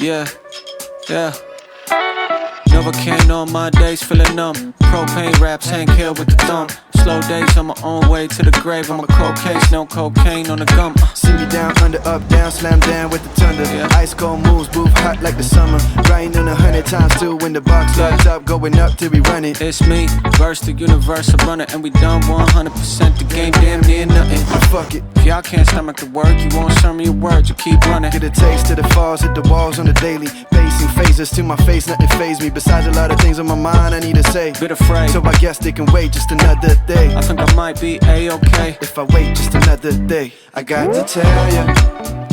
Yeah, yeah. Novocaine on my days, feeling numb. Propane raps, Hank Hill with the thumb. Slow days on my own way to the grave. I'm a cold case, no cocaine on the gum. See me down, under, up, down, slam down with the thunder. Yeah. Ice cold moves, booth hot like the summer. Grinding 100 times too when the box lights up, going up till we run it. It's me, verse the universe, I'm running, and we done 100%. The game damn near nothing. Fuck it. If y'all can't stomach the work, you won't serve me a word, you keep running. Get a taste of the falls, hit the walls on the daily. Pacing phases to my face, nothing phase me. Besides a lot of things on my mind I need to say. Bit afraid, So I guess they can wait just another day. I think I might be A-okay. If I wait just another day, I got to tell ya,